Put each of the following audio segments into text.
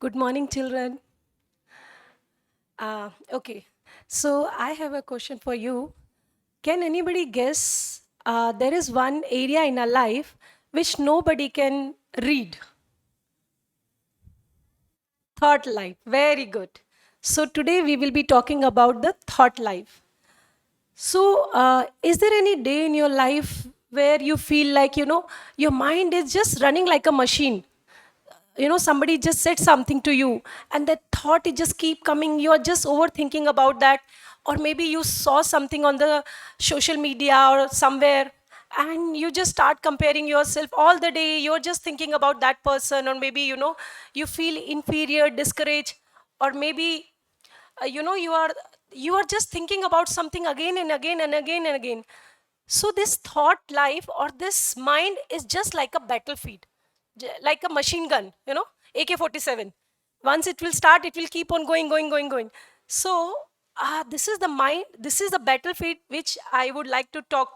Good morning, children. Okay, so I have a question for you. Can anybody guess there is one area in our life which nobody can read? Thought life. Very good. So today we will be talking about the thought life. So, is there any day in your life where you feel like, your mind is just running like a machine? Somebody just said something to you and that thought it just keep coming, you're just overthinking about that, or maybe you saw something on the social media or somewhere, and you just start comparing yourself all the day. You're just thinking about that person, or maybe you feel inferior, discouraged, or maybe you are just thinking about something again and again and again and again. So this thought life or this mind is just like a battlefield, like a machine gun, AK-47. Once it will start, it will keep on going, going, going, going. So this is the mind, this is the battlefield which I would like to talk.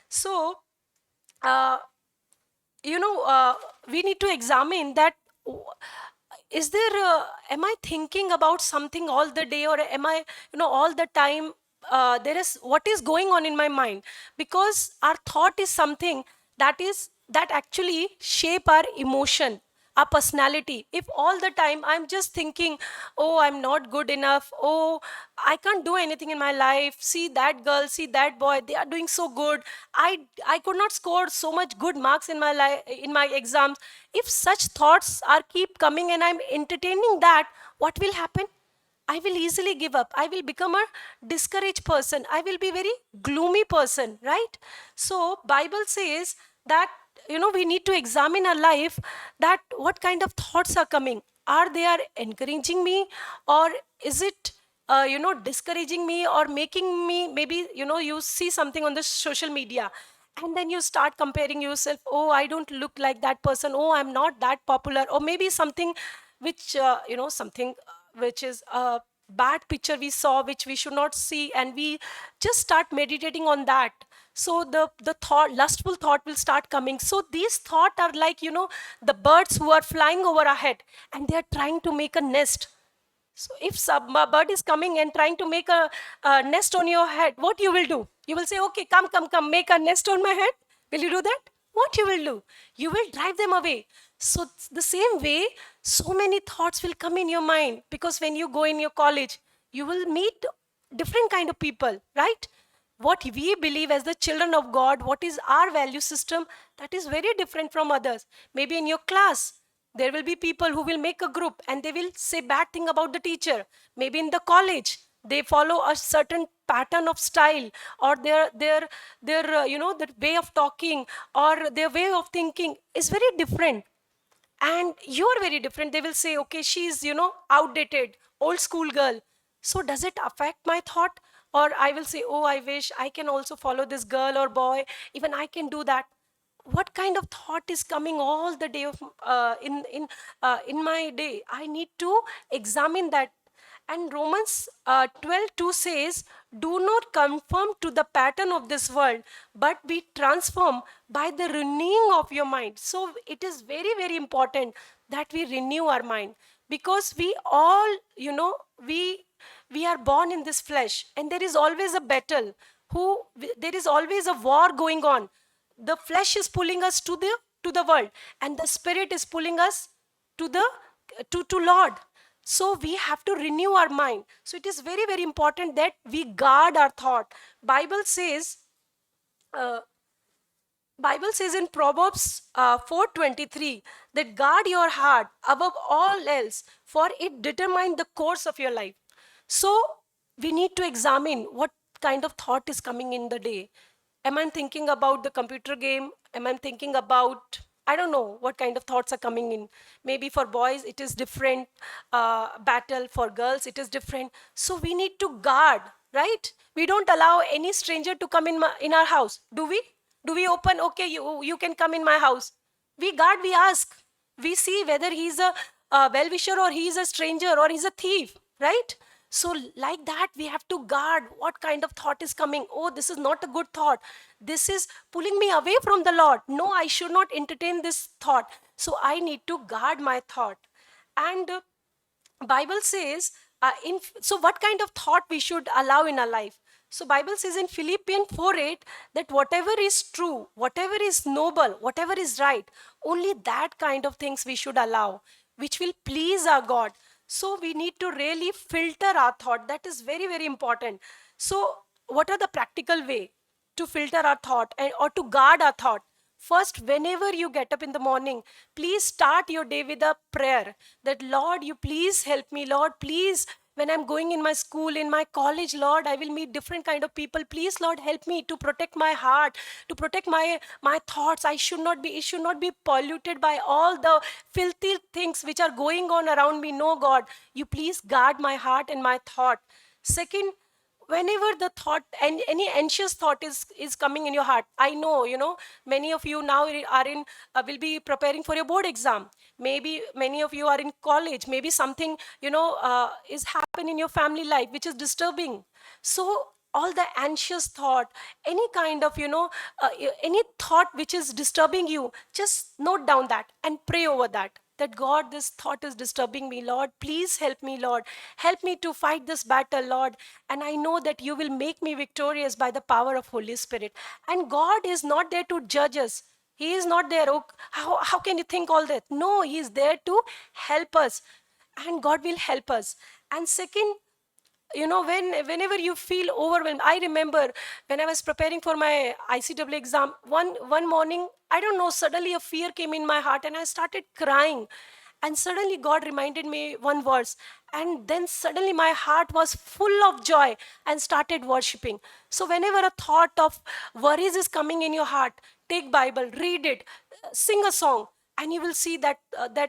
So, uh, we need to examine that. Is there am I thinking about something all the day, or am I all the time, there is what is going on in my mind? Because our thought is something that actually shape our emotion, our personality. If all the time I'm just thinking, oh, I'm not good enough, oh, I can't do anything in my life, see that girl, see that boy, they are doing so good, I could not score so much good marks in my life, in my exams. If such thoughts are keep coming and I'm entertaining that, what will happen? I will easily give up. I will become a discouraged person. I will be very gloomy person, right? So Bible says that we need to examine our life, that what kind of thoughts are coming. Are they are encouraging me, or is it discouraging me or making me, maybe you see something on the social media and then you start comparing yourself. Oh, I don't look like that person. Oh, I'm not that popular. Or maybe something which something which is a bad picture we saw, which we should not see, and we just start meditating on that. So the thought, lustful thought will start coming. So these thought are like the birds who are flying over our head, and they are trying to make a nest. So if a bird is coming and trying to make a nest on your head, what you will do? You will say, okay, come, come, come, make a nest on my head. Will you do that? What you will do? You will drive them away. So the same way, so many thoughts will come in your mind, because when you go in your college, you will meet different kind of people, right? What we believe as the children of God, what is our value system, that is very different from others. Maybe in your class, there will be people who will make a group and they will say bad thing about the teacher. Maybe in the college, they follow a certain pattern of style, or their way of talking or their way of thinking is very different, and you're very different. They will say, okay, she's outdated, old school girl. So does it affect my thought? Or I will say, oh, I wish I can also follow this girl or boy, even I can do that. What kind of thought is coming all the day of in my day? I need to examine that. And Romans 12:2 says, do not conform to the pattern of this world, but be transformed by the renewing of your mind. So it is very, very important that we renew our mind, because we all, we are born in this flesh, and there is always a battle. There is always a war going on. The flesh is pulling us to the world, and the spirit is pulling us to the to Lord. So we have to renew our mind. So it is very, very important that we guard our thought. Uh, Bible says in Proverbs 4:23 that guard your heart above all else, for it determines the course of your life. So we need to examine what kind of thought is coming in the day. Am I thinking about the computer game? Am I thinking about, I don't know what kind of thoughts are coming in. Maybe for boys it is different battle, for girls it is different. So we need to guard, right? We don't allow any stranger to come in our house, do we? Do we open, okay, you can come in my house? We guard, we ask, we see whether he's a well-wisher, or he's a stranger, or he's a thief, right? So like that, we have to guard what kind of thought is coming. Oh, this is not a good thought, this is pulling me away from the Lord. No, I should not entertain this thought. So I need to guard my thought. And Bible says, so what kind of thought we should allow in our life? So Bible says in Philippians 4:8 that whatever is true, whatever is noble, whatever is right, only that kind of things we should allow, which will please our God. So we need to really filter our thought. That is very, very important. So what are the practical way to filter our thought or to guard our thought? First, whenever you get up in the morning, please start your day with a prayer that, Lord, you please help me. Lord, please, when I'm going in my school, in my college, Lord, I will meet different kind of people. Please, Lord, help me to protect my heart, to protect my thoughts. It should not be polluted by all the filthy things which are going on around me. No, God, you please guard my heart and my thought. Second, whenever the thought and any anxious thought is coming in your heart, I know, many of you now are in will be preparing for your board exam. Maybe many of you are in college. Maybe something, is happening in your family life which is disturbing. So all the anxious thought, any kind of, any thought which is disturbing you, just note down that and pray over that God, this thought is disturbing me. Lord, please help me. Lord, help me to fight this battle, Lord. And I know that you will make me victorious by the power of Holy Spirit. And God is not there to judge us. He is not there. Oh, how can you think all that? No, He is there to help us. And God will help us. And second, whenever you feel overwhelmed, I remember when I was preparing for my ICW exam, one morning, I don't know, suddenly a fear came in my heart and I started crying. And suddenly God reminded me one verse, and then suddenly my heart was full of joy and started worshiping. So whenever a thought of worries is coming in your heart, take Bible, read it, sing a song, and you will see that the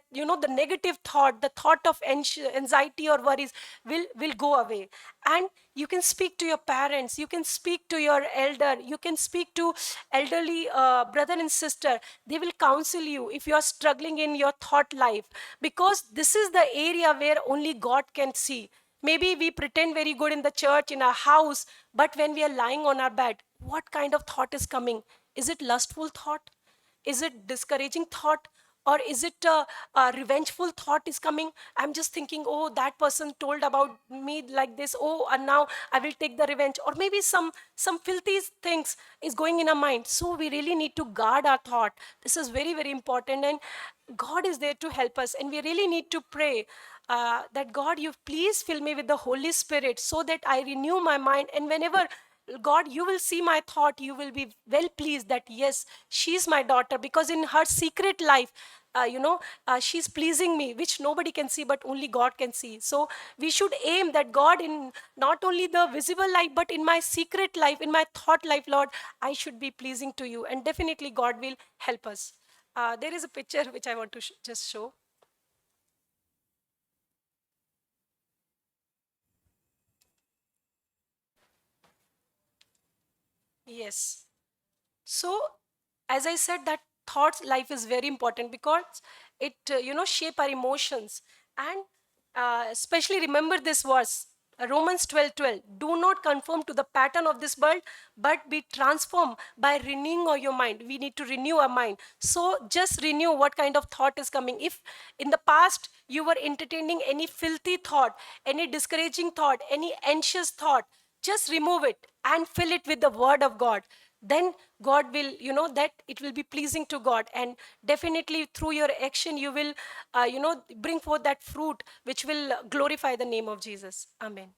negative thought, the thought of anxiety or worries will go away. And you can speak to your parents, you can speak to your elder, you can speak to elderly brother and sister. They will counsel you if you are struggling in your thought life, because this is the area where only God can see. Maybe we pretend very good in the church, in our house, but when we are lying on our bed, what kind of thought is coming? Is it lustful thought? Is it discouraging thought? Or is it a revengeful thought is coming? I'm just thinking, oh, that person told about me like this. Oh, and now I will take the revenge. Or maybe some filthy things is going in our mind. So we really need to guard our thought. This is very, very important. And God is there to help us. And we really need to pray that God, you please fill me with the Holy Spirit so that I renew my mind. And whenever God, you will see my thought, you will be well pleased that yes, she's my daughter, because in her secret life, she's pleasing me, which nobody can see, but only God can see. So we should aim that God, in not only the visible life, but in my secret life, in my thought life, Lord, I should be pleasing to you. And definitely God will help us. There is a picture which I want to just show. Yes. So, as I said, that thoughts life is very important because it, shape our emotions. And especially remember this verse, Romans 12:12. Do not conform to the pattern of this world, but be transformed by renewing of your mind. We need to renew our mind. So just renew what kind of thought is coming. If in the past you were entertaining any filthy thought, any discouraging thought, any anxious thought, just remove it and fill it with the word of God. Then God will, that it will be pleasing to God. And definitely through your action you will bring forth that fruit which will glorify the name of Jesus. Amen.